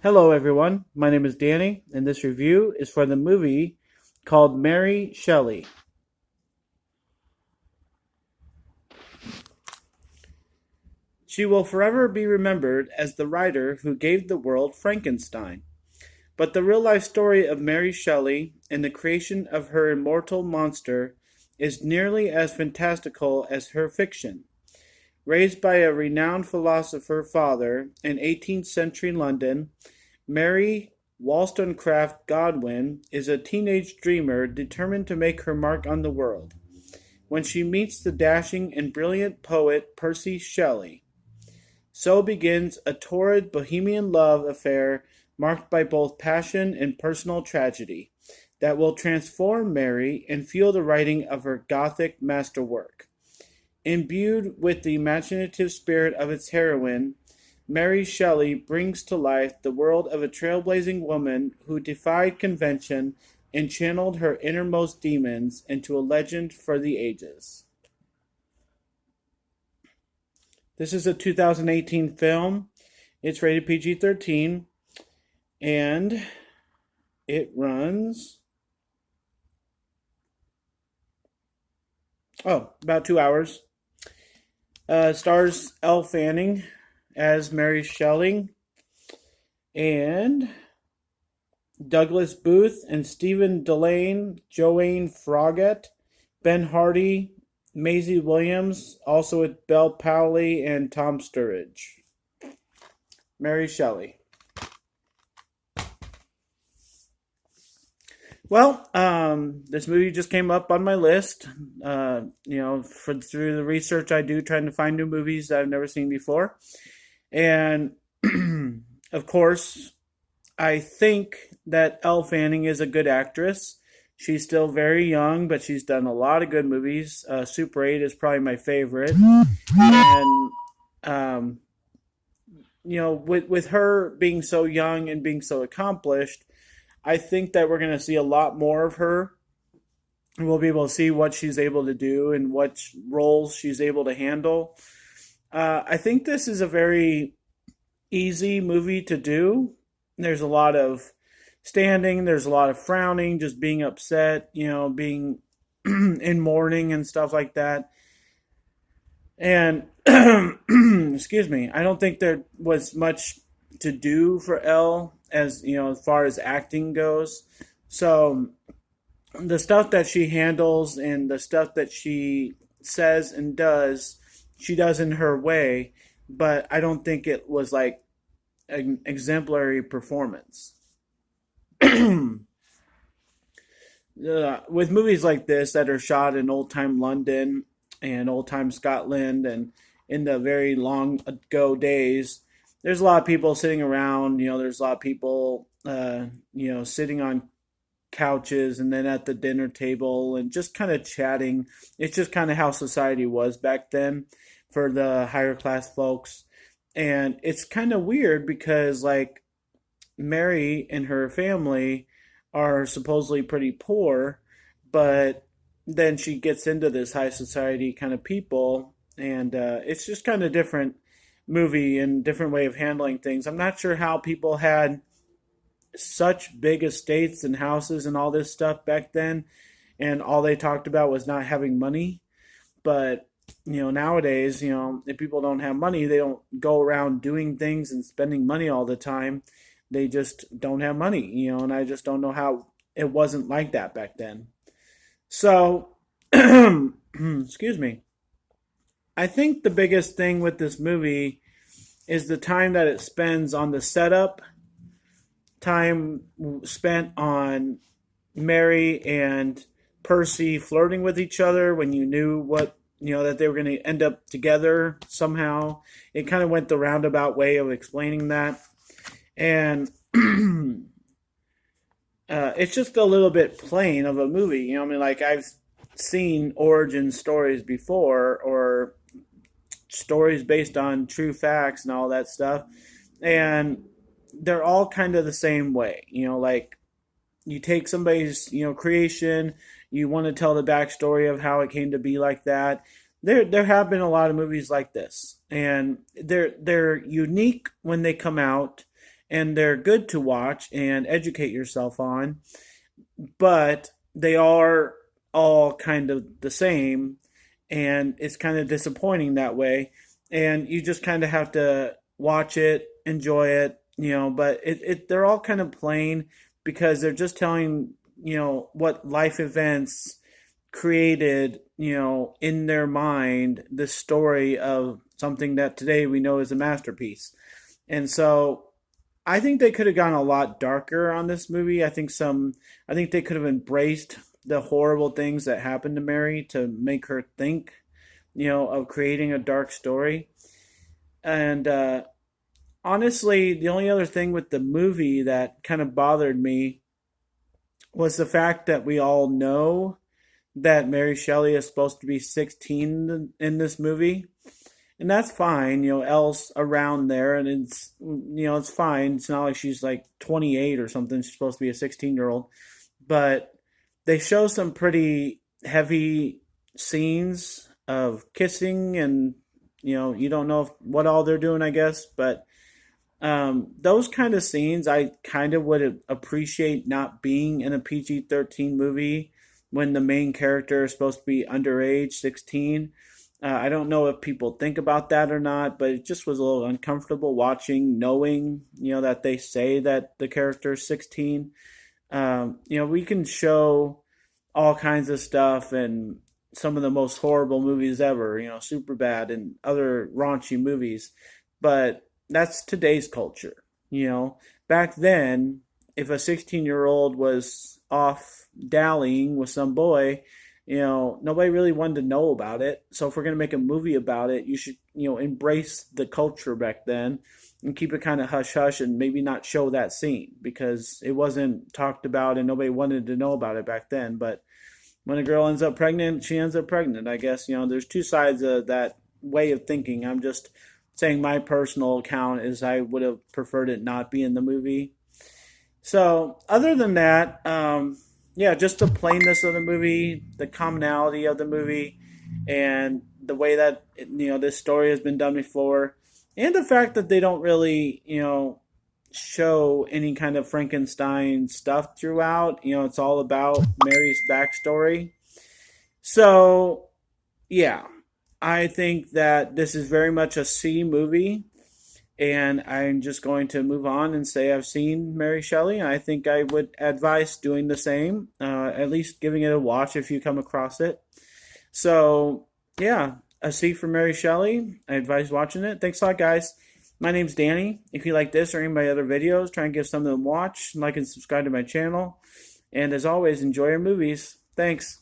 Hello, everyone. My name is Danny, and this review is for the movie called Mary Shelley. She will forever be remembered as the writer who gave the world Frankenstein. But the real life story of Mary Shelley and the creation of her immortal monster is nearly as fantastical as her fiction. Raised by a renowned philosopher father in 18th century London, Mary Wollstonecraft Godwin is a teenage dreamer determined to make her mark on the world. When she meets the dashing and brilliant poet Percy Shelley, so begins a torrid bohemian love affair marked by both passion and personal tragedy that will transform Mary and fuel the writing of her Gothic masterwork. Imbued with the imaginative spirit of its heroine, Mary Shelley brings to life the world of a trailblazing woman who defied convention and channeled her innermost demons into a legend for the ages. This is a 2018 film. It's rated PG-13, and it runs about 2 hours. Stars Elle Fanning as Mary Shelley, and Douglas Booth and Stephen Dillane, Joanne Froggatt, Ben Hardy, Maisie Williams, also with Belle Powley and Tom Sturridge. Mary Shelley. Well, this movie just came up on my list. Through the research I do, trying to find new movies that I've never seen before. And of course, I think that Elle Fanning is a good actress. She's still very young, but she's done a lot of good movies. Super 8 is probably my favorite. And, with her being so young and being so accomplished, I think that we're going to see a lot more of her. And we'll be able to see what she's able to do and what roles she's able to handle. I think this is a very easy movie to do. There's a lot of standing, there's a lot of frowning, just being upset, being in mourning and stuff like that. And, excuse me, I don't think there was much to do for Elle as far as acting goes. So the stuff that she handles and the stuff that she says and does, she does in her way, but I don't think it was like an exemplary performance. With movies like this that are shot in old time London and old time Scotland and in the very long ago days, there's a lot of people sitting around. There's a lot of people, sitting on couches and then at the dinner table and just kind of chatting. It's just kind of how society was back then for the higher class folks. And it's kind of weird because, like, Mary and her family are supposedly pretty poor, but then she gets into this high society kind of people, and it's just kind of different movie and different way of handling things. I'm not sure how people had such big estates and houses and all this stuff back then, and all they talked about was not having money. But nowadays, if people don't have money, they don't go around doing things and spending money all the time. They just don't have money, and I just don't know how it wasn't like that back then. So, excuse me. I think the biggest thing with this movie is the time that it spends on the setup, time spent on Mary and Percy flirting with each other when you knew that they were going to end up together somehow. It kind of went the roundabout way of explaining that. And it's just a little bit plain of a movie. Like, I've seen origin stories before, or stories based on true facts and all that stuff. And they're all kind of the same way. Like, you take somebody's, creation, you want to tell the backstory of how it came to be like that. There have been a lot of movies like this, and they're unique when they come out, and they're good to watch and educate yourself on, but they are all kind of the same, and it's kind of disappointing that way. And you just kind of have to watch it, enjoy it, but they're all kind of plain because they're just telling, what life events created, in their mind, the story of something that today we know is a masterpiece. And so I think they could have gone a lot darker on this movie. I think they could have embraced the horrible things that happened to Mary to make her think, of creating a dark story. And honestly, the only other thing with the movie that kind of bothered me was the fact that we all know that Mary Shelley is supposed to be 16 in this movie. And that's fine, else around there, and it's fine. It's not like she's like 28 or something. She's supposed to be a 16-year-old, but they show some pretty heavy scenes of kissing, and you don't know what all they're doing, I guess. But those kind of scenes, I kind of would appreciate not being in a PG-13 movie when the main character is supposed to be underage, 16. I don't know if people think about that or not, but it just was a little uncomfortable watching, knowing, that they say that the character is 16. We can show all kinds of stuff and some of the most horrible movies ever, super bad and other raunchy movies, but that's today's culture. Back then, if a 16-year-old was off dallying with some boy, nobody really wanted to know about it. So if we're going to make a movie about it, you should, embrace the culture back then and keep it kind of hush hush and maybe not show that scene because it wasn't talked about and nobody wanted to know about it back then. But when a girl ends up pregnant, she ends up pregnant. I guess, there's two sides of that way of thinking. I'm just saying my personal account is I would have preferred it not be in the movie. So other than that, yeah, just the plainness of the movie, the commonality of the movie, and the way that this story has been done before, and the fact that they don't really show any kind of Frankenstein stuff throughout. It's all about Mary's backstory. So yeah, I think that this is very much a C movie. And I'm just going to move on and say I've seen Mary Shelley. I think I would advise doing the same, at least giving it a watch if you come across it. So, yeah, a C for Mary Shelley. I advise watching it. Thanks a lot, guys. My name's Danny. If you like this or any of my other videos, try and give some of them a watch. Like and subscribe to my channel. And as always, enjoy your movies. Thanks.